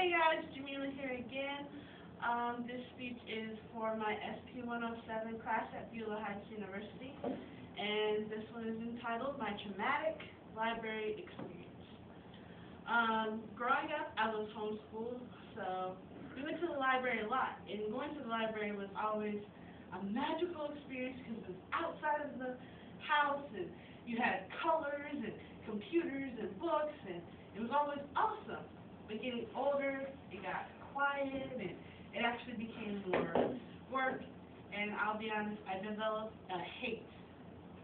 Hey guys, Jamila here again. This speech is for my SP 107 class at Beulah Heights University, and this one is entitled My Traumatic Library Experience. Growing up, I was homeschooled, so we went to the library a lot, and going to the library was always a magical experience because it was outside of the house, and you had colors and computers and books, and it was always awesome. But getting older, it got quiet, and it actually became more work, and I'll be honest, I developed a hate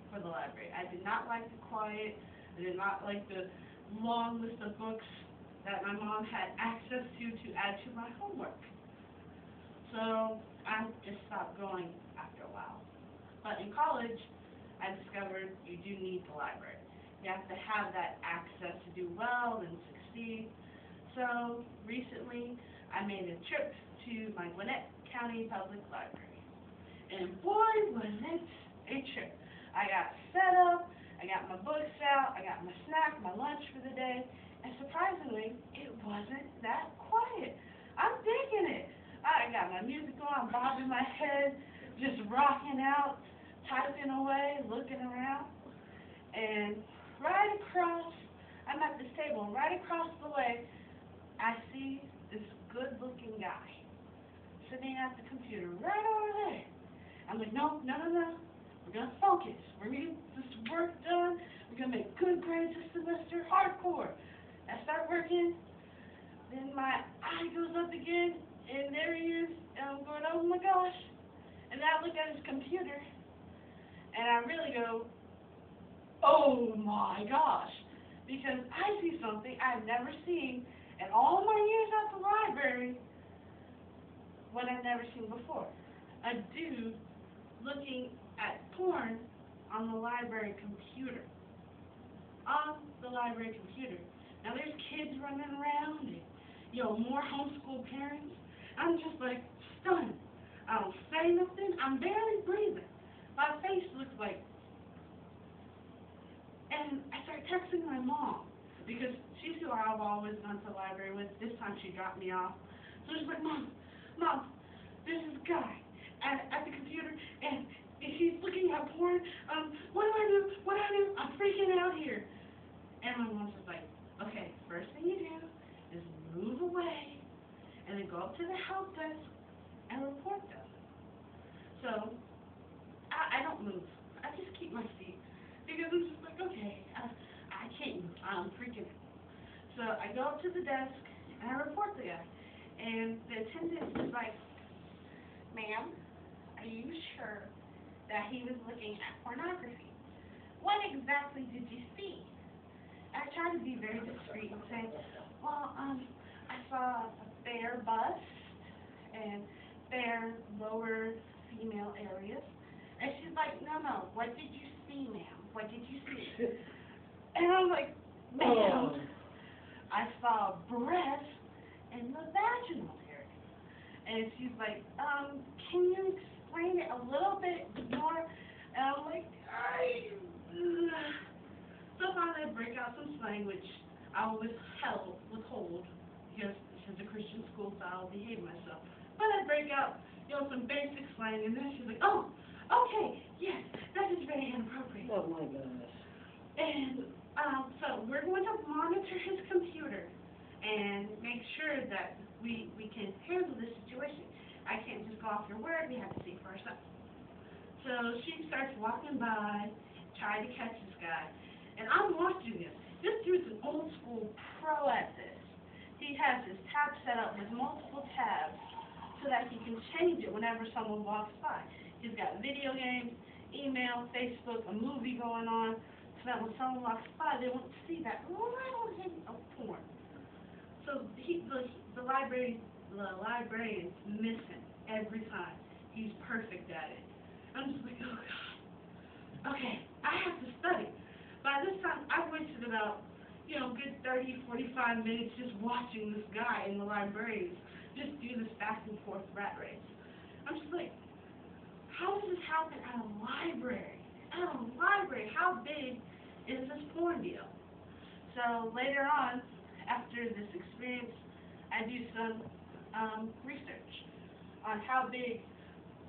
for the library. I did not like the quiet. I did not like the long list of books that my mom had access to add to my homework. So I just stopped going after a while. But in college, I discovered you do need the library. You have to have that access to do well and succeed. So recently, I made a trip to my Gwinnett County Public Library. And boy, was it a trip. I got set up, I got my books out, I got my snack, my lunch for the day, and surprisingly, it wasn't that quiet. I'm digging it. I got my music on, bobbing my head, just rocking out, typing away, looking around, and right across, I'm at this table, and right across the way, I see this good-looking guy sitting at the computer right over there. I'm like, no. We're going to focus. We're going to get this work done. We're going to make good grades this semester, hardcore. I start working, then my eye goes up again, and there he is, and I'm going, oh my gosh. And then I look at his computer, and I really go, oh my gosh, because I see something I've never seen in all my years at the library, what I've never seen before. A dude looking at porn on the library computer. On the library computer. Now there's kids running around and, more homeschool parents. I'm just like stunned. I don't say nothing. I'm barely breathing. My face looks like, and I start texting my mom because she's who I've always gone to the library with. This time she dropped me off. So she's like, Mom, there's this guy at the computer, and he's looking at porn. What do I do? I'm freaking out here. And my mom's just like, okay, first thing you do is move away, and then go up to the help desk and report them. So I don't move. I just keep my seat because I'm just like, okay, I can't move. I'm freaking out. So I go up to the desk and I report the guy, and the attendant is like, ma'am, are you sure that he was looking at pornography? What exactly did you see? I try to be very discreet and say, well, I saw a bare bust and bare lower female areas. And she's like, no, what did you see, ma'am? What did you see? And I'm like, ma'am, I saw breasts in the vaginal area. And she's like, can you explain it a little bit more? And I'm like, sometimes I break out some slang, which I will withhold because this is a Christian school, so I'll behave myself. But I break out, some basic slang, and then she's like, oh, okay, yes, that is very inappropriate. Oh my goodness. And so we're going to monitor his computer and make sure that we can handle this situation. I can't just go off your word. We have to see for ourselves. So she starts walking by, trying to catch this guy. And I'm watching this. This dude's an old school pro at this. He has his tab set up with multiple tabs so that he can change it whenever someone walks by. He's got video games, email, Facebook, a movie going on, so that when someone walks by, they won't see that little hint of porn. So the librarian's missing every time. He's perfect at it. I'm just like, oh God. Okay, I have to study. By this time, I've wasted about, good 30, 45 minutes just watching this guy in the library just do this back and forth rat race. I'm just like, how does this happen at a library? At a library, how big is this porn deal? So later on, after this experience, I I do some research on how big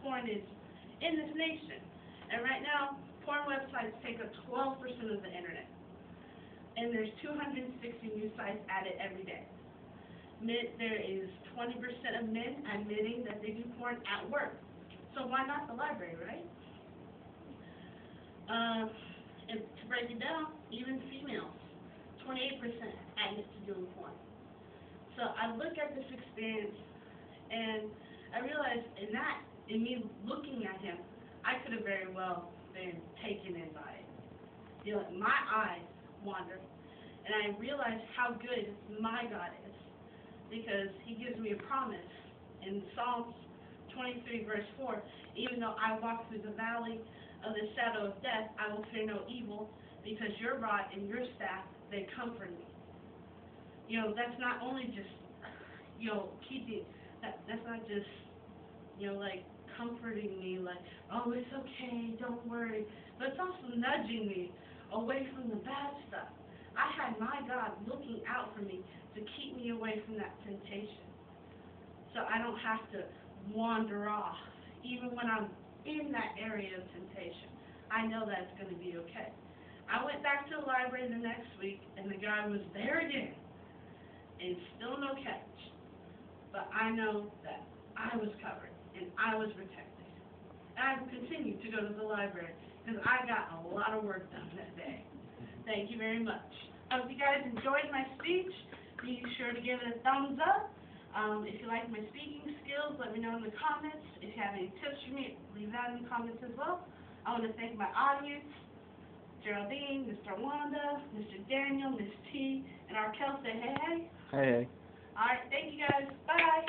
porn is in this nation. And right now, porn websites take up 12% of the internet. And there's 260 new sites added every day. There is 20% of men admitting that they do porn at work. So why not the library, right? And to break it down, even females, 28% admit to doing porn. So I look at this experience, and I realize in me looking at him, I could have very well been taken in by it. You know, my eyes wandered, and I realized how good my God is, because he gives me a promise in Psalms 23, verse 4, even though I walk through the valley of the shadow of death, I will fear no evil, because your rod and your staff, they comfort me. You know, that's not only just, you know, that's not just, you know, like, comforting me, like, oh, it's okay, don't worry, but it's also nudging me away from the bad stuff. I had my God looking out for me to keep me away from that temptation, so I don't have to wander off, even when I'm in that area of temptation. I know that's going to be okay. I went back to the library the next week, and the guy was there again, and still no catch. But I know that I was covered, and I was protected. And I continue to go to the library, because I got a lot of work done that day. Thank you very much. If you guys enjoyed my speech, be sure to give it a thumbs up. If you like my speaking skills, let me know in the comments. If you have any tips for me, leave that in the comments as well. I want to thank my audience, Geraldine, Mr. Wanda, Mr. Daniel, Miss T, and Arkel. Say hey, hey. Hey, hey. All right, thank you guys. Bye.